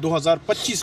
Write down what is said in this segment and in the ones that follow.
2025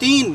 3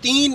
3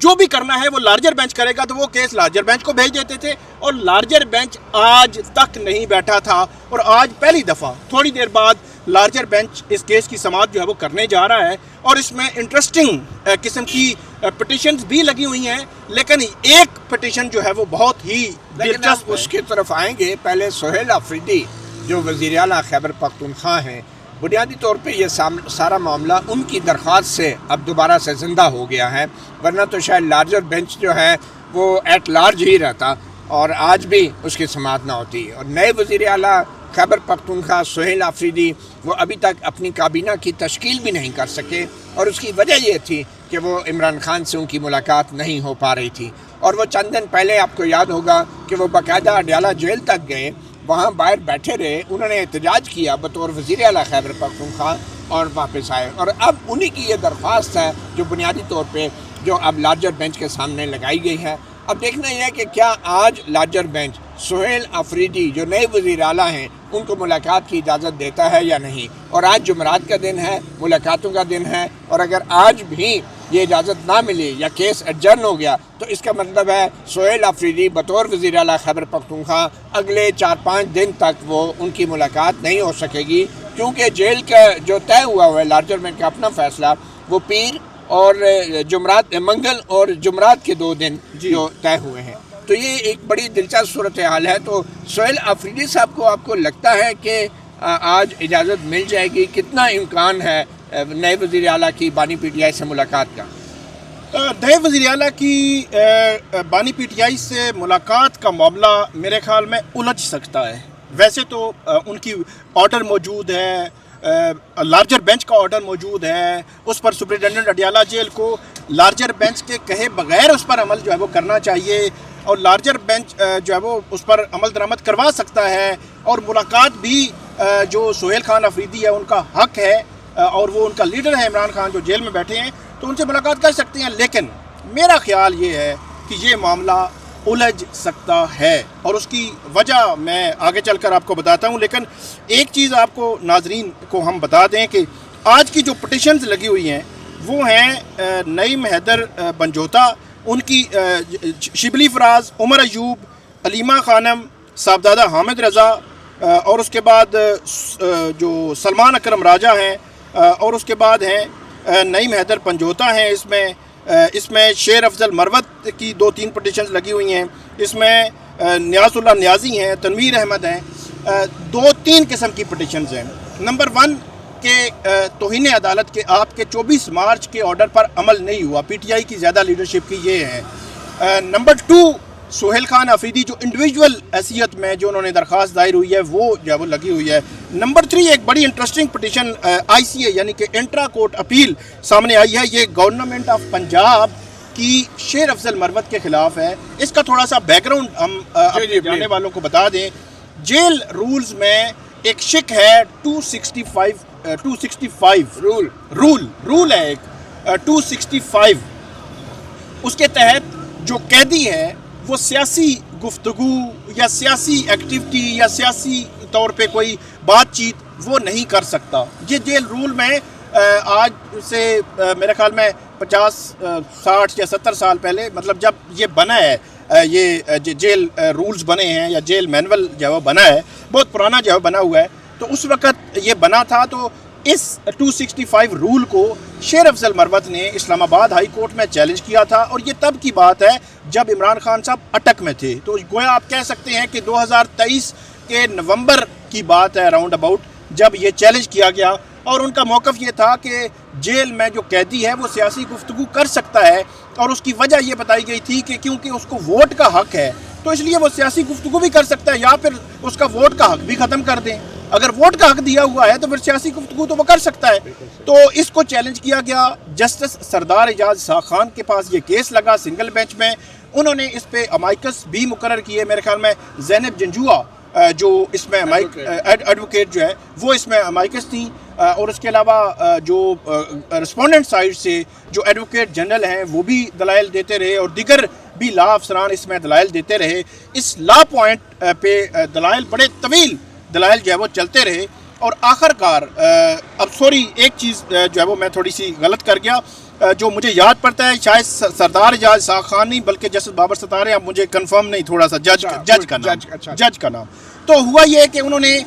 جو بھی کرنا ہے وہ لارجر بینچ کرے گا، تو وہ کیس لارجر بینچ کو بھیج دیتے تھے، اور لارجر بینچ آج تک نہیں بیٹھا تھا، اور آج پہلی دفعہ تھوڑی دیر بعد لارجر بینچ اس کیس کی سماعت جو ہے وہ کرنے جا رہا ہے، اور اس میں انٹرسٹنگ قسم کی پٹیشنز بھی لگی ہوئی ہیں، لیکن ایک پٹیشن جو ہے وہ بہت ہی دلچسپ اس کی طرف آئیں گے۔ پہلے سہیل آفریدی جو وزیر اعلیٰ خیبر پختونخوا ہیں، بنیادی طور پہ یہ سارا معاملہ ان کی درخواست سے اب دوبارہ سے زندہ ہو گیا ہے، ورنہ تو شاید لارجر بینچ جو ہے وہ ایٹ لارج ہی رہتا اور آج بھی اس کی سماعت نہ ہوتی۔ اور نئے وزیر اعلیٰ خیبر پختونخوا سہیل آفریدی وہ ابھی تک اپنی کابینہ کی تشکیل بھی نہیں کر سکے، اور اس کی وجہ یہ تھی کہ وہ عمران خان سے ان کی ملاقات نہیں ہو پا رہی تھی، اور وہ چند دن پہلے آپ کو یاد ہوگا کہ وہ باقاعدہ اڈیالہ جیل تک گئے، وہاں باہر بیٹھے رہے، انہوں نے احتجاج کیا بطور وزیر اعلیٰ خیبر پختونخوا اور واپس آئے، اور اب انہی کی یہ درخواست ہے جو بنیادی طور پہ جو اب لارجر بینچ کے سامنے لگائی گئی ہے۔ اب دیکھنا یہ ہے کہ کیا آج لارجر بینچ سہیل آفریدی جو نئے وزیر اعلیٰ ہیں ان کو ملاقات کی اجازت دیتا ہے یا نہیں، اور آج جمعرات کا دن ہے، ملاقاتوں کا دن ہے، اور اگر آج بھی یہ اجازت نہ ملی یا کیس ایڈجرن ہو گیا تو اس کا مطلب ہے سہیل آفریدی بطور وزیر اعلیٰ خیبر پختونخوا اگلے 4-5 دن تک وہ ان کی ملاقات نہیں ہو سکے گی، کیونکہ جیل کا جو طے ہوا ہے لارجر بینچ کا اپنا فیصلہ وہ پیر اور جمعرات، منگل اور جمعرات کے 2 دن جو طے ہوئے ہیں۔ تو یہ ایک بڑی دلچسپ صورتحال ہے۔ تو سہیل آفریدی صاحب کو آپ کو لگتا ہے کہ آج اجازت مل جائے گی؟ کتنا امکان ہے نئے وزیر اعلیٰ کی بانی پی ٹی آئی سے ملاقات کا؟ نئے وزیر اعلیٰ کی بانی پی ٹی آئی سے ملاقات کا معاملہ میرے خیال میں الجھ سکتا ہے۔ ویسے تو ان کی آرڈر موجود ہے، لارجر بینچ کا آرڈر موجود ہے، اس پر سپرنٹینڈنٹ اڈیالہ جیل کو لارجر بینچ کے کہے بغیر اس پر عمل جو ہے وہ کرنا چاہیے، اور لارجر بینچ جو ہے وہ اس پر عمل درآمد کروا سکتا ہے، اور ملاقات بھی جو سہیل خان آفریدی ہے ان کا حق ہے، اور وہ ان کا لیڈر ہے عمران خان جو جیل میں بیٹھے ہیں، تو ان سے ملاقات کر سکتے ہیں۔ لیکن میرا خیال یہ ہے کہ یہ معاملہ الجھ سکتا ہے، اور اس کی وجہ میں آگے چل کر آپ کو بتاتا ہوں، لیکن ایک چیز آپ کو ناظرین کو ہم بتا دیں کہ آج کی جو پٹیشنز لگی ہوئی ہیں وہ ہیں نعیم حیدر بنجوتا، ان کی شبلی فراز، عمر ایوب، علیمہ خانم، صاحبزادہ حامد رضا، اور اس کے بعد جو سلمان اکرم راجہ ہیں، اور اس کے بعد ہیں نعیم حیدر بنجوتا ہیں، اس میں شیر افضل مروت کی 2-3 پٹیشنز لگی ہوئی ہیں، اس میں نیاز اللہ نیازی ہیں، تنویر احمد ہیں، 2-3 قسم کی پٹیشنز ہیں۔ نمبر 1 کہ توہین عدالت کے آپ کے 24 مارچ کے آرڈر پر عمل نہیں ہوا، پی ٹی آئی کی زیادہ لیڈرشپ کی یہ ہے۔ نمبر 2 سہیل خان آفریدی جو انڈیویجول حیثیت میں جو انہوں نے درخواست دائر ہوئی ہے وہ جو ہے وہ لگی ہوئی ہے۔ نمبر 3 ایک بڑی انٹرسٹنگ پٹیشن آئی سی اے یعنی کہ انٹرا کورٹ اپیل سامنے آئی ہے، یہ گورنمنٹ آف پنجاب کی شیر افضل مروت کے خلاف ہے۔ اس کا تھوڑا سا بیک گراؤنڈ ہم اپنے جانے والوں کو بتا دیں۔ جیل رولز میں ایک شک ہے 265 رول ہے ایک 265، اس کے تحت جو قیدی ہے وہ سیاسی گفتگو یا سیاسی ایکٹیویٹی یا سیاسی طور پہ کوئی بات چیت وہ نہیں کر سکتا۔ یہ جیل رول میں آج سے میرے خیال میں 50 60 یا 70 سال پہلے، مطلب جب یہ بنا ہے، یہ جیل رولز بنے ہیں یا جیل مینول جو ہے وہ بنا ہے، بہت پرانا جو ہے بنا ہوا ہے، تو اس وقت یہ بنا تھا۔ تو اس 265 رول کو شیر افضل مروت نے اسلام آباد ہائی کورٹ میں چیلنج کیا تھا، اور یہ تب کی بات ہے جب عمران خان صاحب اٹک میں تھے۔ تو گویا آپ کہہ سکتے ہیں کہ 2023 کے نومبر کی بات ہے راؤنڈ اباؤٹ، جب یہ چیلنج کیا گیا، اور ان کا موقف یہ تھا کہ جیل میں جو قیدی ہے وہ سیاسی گفتگو کر سکتا ہے، اور اس کی وجہ یہ بتائی گئی تھی کہ کیونکہ اس کو ووٹ کا حق ہے تو اس لیے وہ سیاسی گفتگو بھی کر سکتا ہے، یا پھر اس کا ووٹ کا حق بھی ختم کر دیں۔ اگر ووٹ کا حق دیا ہوا ہے تو پھر سیاسی گفتگو تو وہ کر سکتا ہے۔ تو اس کو چیلنج کیا گیا، جسٹس سردار اعجاز اسحاق خان کے پاس یہ کیس لگا سنگل بینچ میں، انہوں نے اس پہ امائکس بھی مقرر کیے، میرے خیال میں زینب جنجوعہ جو اس میں ایڈوکیٹ جو ہے وہ اس میں امائکس تھیں، اور اس کے علاوہ جو رسپونڈنٹ سائڈ سے جو ایڈوکیٹ جنرل ہیں وہ بھی دلائل دیتے رہے، اور دیگر بھی لا افسران اس میں دلائل دیتے رہے۔ اس لا پوائنٹ پہ دلائل بڑے طویل دلائل جو ہے وہ چلتے رہے، اور آخر کار اب سوری ایک چیز جو ہے وہ میں تھوڑی سی غلط کر گیا، جو مجھے یاد پڑتا ہے شاید سردار اعجاز شاہ خان نہیں بلکہ جسٹس بابر ستارے، اب مجھے کنفرم نہیں، تھوڑا سا جج کا نام تو ہوا یہ کہ انہوں نے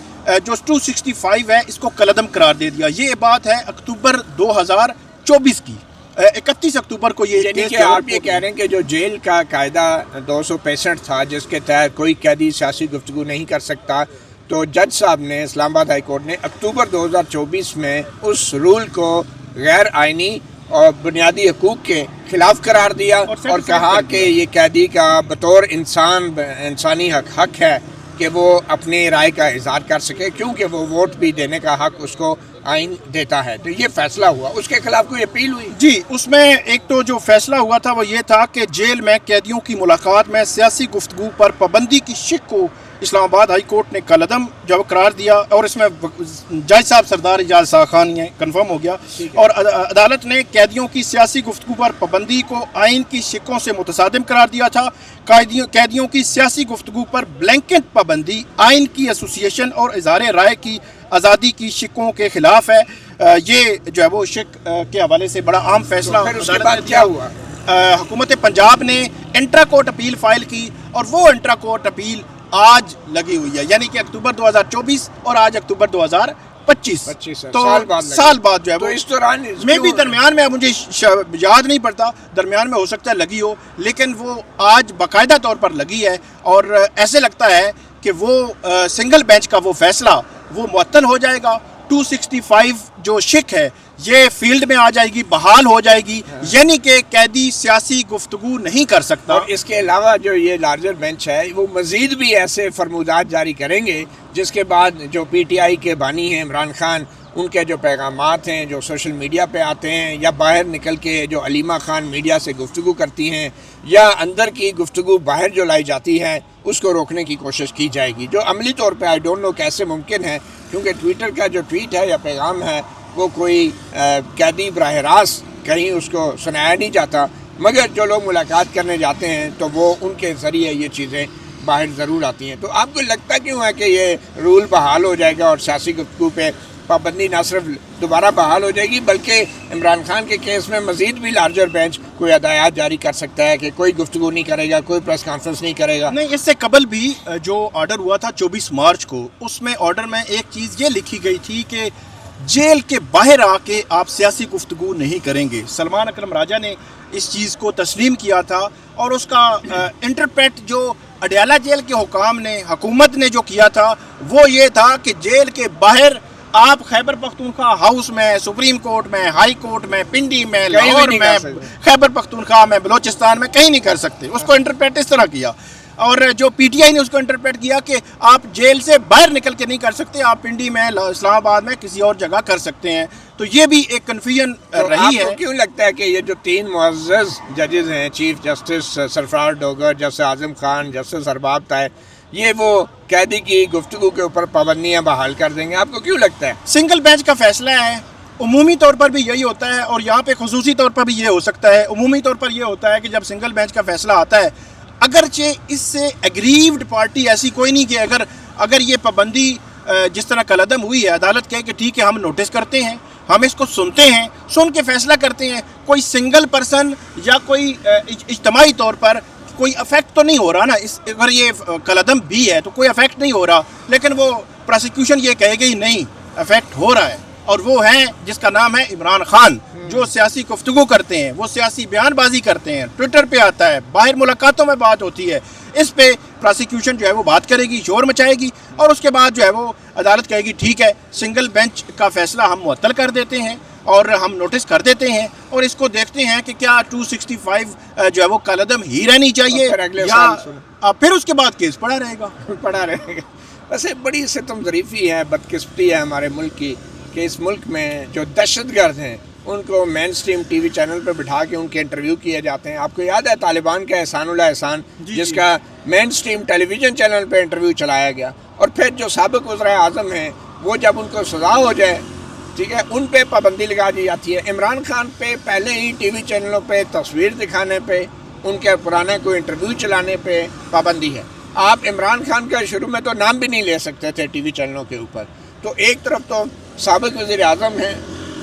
جو 265 ہے اس کو کالعدم قرار دے دیا. یہ بات ہے اکتوبر 2024 کی، 31 اکتوبر کو یہ یعنی کہ آپ یہ کہہ رہے ہیں کہ جو جیل کا قاعدہ 265 تھا جس کے تحت کوئی قیدی سیاسی گفتگو نہیں کر سکتا، تو جج صاحب نے اسلام آباد ہائی کورٹ نے اکتوبر 2024 میں اس رول کو غیر آئینی اور بنیادی حقوق کے خلاف قرار دیا اور کہا کہ یہ قیدی کا بطور انسانی حق ہے کہ وہ اپنی رائے کا اظہار کر سکے، کیونکہ وہ ووٹ بھی دینے کا حق اس کو آئین دیتا ہے. تو یہ فیصلہ ہوا، اس کے خلاف کوئی اپیل ہوئی؟ جی، اس میں ایک تو جو فیصلہ ہوا تھا وہ یہ تھا کہ جیل میں قیدیوں کی ملاقات میں سیاسی گفتگو پر پابندی کی شق کو اسلام آباد ہائی کورٹ نے کالعدم جب قرار دیا، اور اس میں جج صاحب سردار اعجاز شاہ خان یہ کنفرم ہو گیا، اور عدالت نے قیدیوں کی سیاسی گفتگو پر پابندی کو آئین کی شقوں سے متصادم قرار دیا تھا. قیدیوں کی سیاسی گفتگو پر بلینکٹ پابندی آئین کی ایسوسیشن اور اظہار رائے کی آزادی کی شقوں کے خلاف ہے. یہ جو ہے وہ شق کے حوالے سے بڑا عام فیصلہ. پھر اس کے بعد کیا ہوا؟ حکومت پنجاب نے انٹرا کورٹ اپیل فائل کی، اور وہ انٹرا کورٹ اپیل آج لگی ہوئی ہے، یعنی کہ اکتوبر 2024 اور آج اکتوبر 2025 تو سال بعد جو ہے وہ اس دوران میں بھی درمیان میں مجھے یاد نہیں پڑتا، درمیان میں ہو سکتا ہے لگی ہو، لیکن وہ آج باقاعدہ طور پر لگی ہے. اور ایسے لگتا ہے کہ وہ سنگل بینچ کا وہ فیصلہ وہ معطل ہو جائے گا. 265 جو شک ہے یہ فیلڈ میں آ جائے گی، بحال ہو جائے گی، یعنی کہ قیدی سیاسی گفتگو نہیں کر سکتا. اور اس کے علاوہ جو یہ لارجر بینچ ہے وہ مزید بھی ایسے فرمودات جاری کریں گے جس کے بعد جو پی ٹی آئی کے بانی ہیں عمران خان، ان کے جو پیغامات ہیں جو سوشل میڈیا پہ آتے ہیں، یا باہر نکل کے جو علیمہ خان میڈیا سے گفتگو کرتی ہیں، یا اندر کی گفتگو باہر جو لائی جاتی ہے، اس کو روکنے کی کوشش کی جائے گی، جو عملی طور پہ آئی ڈونٹ نو کیسے ممکن ہے، کیونکہ ٹویٹر کا جو ٹویٹ ہے یا پیغام ہے وہ کوئی قیدی براہ راست کہیں اس کو سنایا نہیں جاتا، مگر جو لوگ ملاقات کرنے جاتے ہیں تو وہ ان کے ذریعے یہ چیزیں باہر ضرور آتی ہیں. تو آپ کو لگتا کیوں ہے کہ یہ رول بحال ہو جائے گا اور سیاسی گفتگو پہ پابندی نہ صرف دوبارہ بحال ہو جائے گی بلکہ عمران خان کے کیس میں مزید بھی لارجر بینچ کوئی ہدایات جاری کر سکتا ہے کہ کوئی گفتگو نہیں کرے گا، کوئی پریس کانفرنس نہیں کرے گا؟ نہیں، اس سے قبل بھی جو آرڈر ہوا تھا 24 مارچ کو، اس میں آرڈر میں ایک چیز یہ لکھی گئی تھی کہ جیل کے باہر آ کے آپ سیاسی گفتگو نہیں کریں گے. سلمان اکرم راجہ نے اس چیز کو تسلیم کیا تھا، اور اس کا انٹرپریٹ جو اڈیالہ جیل کے حکام نے، حکومت نے جو کیا تھا وہ یہ تھا کہ جیل کے باہر آپ خیبر پختونخوا ہاؤس میں، سپریم کورٹ میں، ہائی کورٹ میں، پنڈی میں، لاہور میں، خیبر پختونخوا میں، بلوچستان میں کہیں نہیں کر سکتے. اس کو انٹرپریٹ اس طرح کیا، اور جو پی ٹی آئی نے اس کو انٹرپریٹ کیا کہ آپ جیل سے باہر نکل کے نہیں کر سکتے، آپ پنڈی میں، اسلام آباد میں، کسی اور جگہ کر سکتے ہیں. تو یہ بھی ایک کنفیوژن رہی ہے. آپ کو کیوں لگتا ہے کہ یہ جو 3 معزز ججز ہیں، چیف جسٹس سرفراز ڈوگر، جسٹس اعظم خان، جسٹس ارباب طاہر، یہ وہ قیدی کی گفتگو کے اوپر پابندیاں بحال کر دیں گے؟ آپ کو کیوں لگتا ہے؟ سنگل بینچ کا فیصلہ ہے، عمومی طور پر بھی یہی ہوتا ہے، اور یہاں پہ خصوصی طور پر بھی یہ ہو سکتا ہے. عمومی طور پر یہ ہوتا ہے کہ جب سنگل بینچ کا فیصلہ آتا ہے، اگرچہ اس سے ایگریوڈ پارٹی ایسی کوئی نہیں کہ اگر یہ پابندی جس طرح کالعدم ہوئی ہے، عدالت کہے کہ ٹھیک ہے ہم نوٹس کرتے ہیں، ہم اس کو سنتے ہیں، سن کے فیصلہ کرتے ہیں، کوئی سنگل پرسن یا کوئی اجتماعی طور پر کوئی افیکٹ تو نہیں ہو رہا نا. اگر یہ کالعدم بھی ہے تو کوئی افیکٹ نہیں ہو رہا، لیکن وہ پروسیکیوشن یہ کہے گی نہیں افیکٹ ہو رہا ہے، اور وہ ہیں جس کا نام ہے عمران خان، جو سیاسی گفتگو کرتے ہیں، وہ سیاسی بیان بازی کرتے ہیں، ٹویٹر پہ آتا ہے، باہر ملاقاتوں میں بات ہوتی ہے. اس پہ پروسیکیوشن جو ہے وہ بات کرے گی، شور مچائے گی، اور اس کے بعد جو ہے وہ عدالت کہے گی ٹھیک ہے سنگل بینچ کا فیصلہ ہم معطل کر دیتے ہیں اور ہم نوٹس کر دیتے ہیں، اور اس کو دیکھتے ہیں کہ کیا 265 جو ہے وہ کالعدم ہی رہنی چاہیے یا پھر اس کے بعد کیس پڑا رہے گا. ویسے بڑی ستم ظریفی ہے، بدقسمتی ہے ہمارے ملک کی کہ اس ملک میں جو دہشت گرد ہیں ان کو مین سٹریم ٹی وی چینل پہ بٹھا کے ان کے انٹرویو کیے جاتے ہیں. آپ کو یاد ہے طالبان کا احسان اللہ احسان، جس کا مین سٹریم ٹیلی ویژن چینل پہ انٹرویو چلایا گیا، اور پھر جو سابق وزرائے اعظم ہیں وہ جب ان کو سزا ہو جائے، ٹھیک ہے، ان پہ پابندی لگا دی جاتی ہے. عمران خان پہ پہلے ہی ٹی وی چینلوں پہ تصویر دکھانے پہ، ان کے پرانے کوئی انٹرویو چلانے پہ پابندی ہے. آپ عمران خان کا شروع میں تو نام بھی نہیں لے سکتے تھے ٹی وی چینلوں کے اوپر. تو ایک طرف تو سابق وزیر اعظم ہیں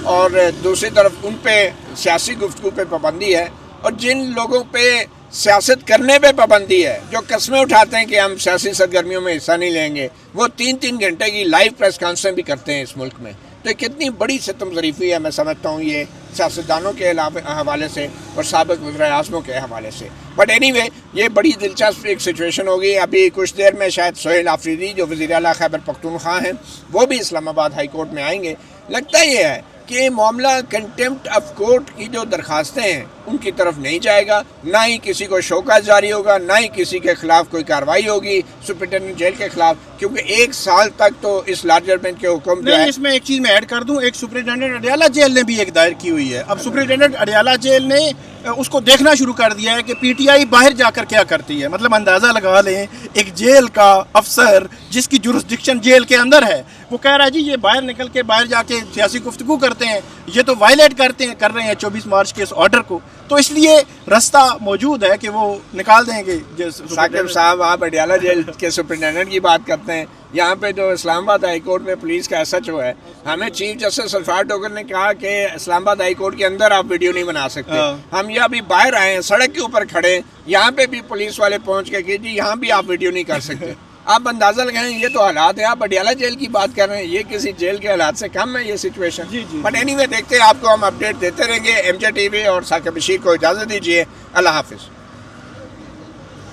اور دوسری طرف ان پہ سیاسی گفتگو پہ پابندی ہے، اور جن لوگوں پہ سیاست کرنے پہ پابندی ہے، جو قسمیں اٹھاتے ہیں کہ ہم سیاسی سرگرمیوں میں حصہ نہیں لیں گے، وہ 3 گھنٹے کی لائیو پریس کانفرنس بھی کرتے ہیں اس ملک میں. تو کتنی بڑی ستم ظریفی ہے میں سمجھتا ہوں یہ سیاستدانوں کے حوالے سے اور سابق وزراء اعظموں کے حوالے سے. بٹ اینی وے یہ بڑی دلچسپ ایک سچویشن ہوگی. ابھی کچھ دیر میں شاید سہیل آفریدی جو وزیر اعلیٰ خیبر پختونخوا ہیں وہ بھی اسلام آباد ہائی کورٹ میں آئیں گے. لگتا یہ ہے کہ معاملہ کنٹیمپٹ آف کورٹ کی جو درخواستیں ہیں ان کی طرف نہیں جائے گا، نہ ہی کسی کو شوکات جاری ہوگا، نہ ہی کسی کے خلاف کوئی کارروائی ہوگی سپرنٹینڈنٹ جیل کے خلاف، کیونکہ 1 سال تک تو اس لارجر بینچ کے حکم جو ہے. اس میں ایک چیز میں ایڈ کر دوں، ایک سپرنٹینڈنٹ اڈیالہ جیل نے بھی ایک دائر کی ہوئی ہے. اب سپرنٹینڈنٹ اڈیالہ جیل نے اس کو دیکھنا شروع کر دیا ہے کہ پی ٹی آئی باہر جا کر کیا کرتی ہے. مطلب اندازہ لگا لیں ایک جیل کا افسر جس کی جورسڈکشن جیل کے اندر ہے، وہ کہہ رہا ہے جی یہ باہر نکل کے باہر جا کے سیاسی گفتگو کرتے ہیں، یہ تو وائلیٹ کر رہے ہیں 24 مارچ کے اس آرڈر کو، تو اس لیے رستہ موجود ہے کہ وہ نکال دیں گے. ثاقب صاحب آپ اڈیالہ جیل کے سپرنٹینڈنٹ کی بات کرتے ہیں، یہاں پہ جو اسلام آباد ہائی کورٹ میں پولیس کا ایس ایچ او ہے، ہمیں چیف جسٹس سلفار ٹوکر نے کہا کہ اسلام آباد ہائی کورٹ کے اندر آپ ویڈیو نہیں بنا سکتے. ہم یہ ابھی باہر آئے ہیں، سڑک کے اوپر کھڑے ہیں، یہاں پہ بھی پولیس والے پہنچ کے کہ جی یہاں بھی آپ ویڈیو نہیں کر سکتے. آپ اندازہ لگائیں یہ تو حالات ہیں. آپ اڈیالہ جیل کی بات کر رہے ہیں، یہ کسی جیل کے حالات سے کم ہے یہ سچویشن. بٹ اینی وے دیکھتے ہیں، آپ کو ہم اپڈیٹ دیتے رہیں گے. ایم جے ٹی وی اور ثاقب بشیر کو اجازت دیجیے. اللہ حافظ.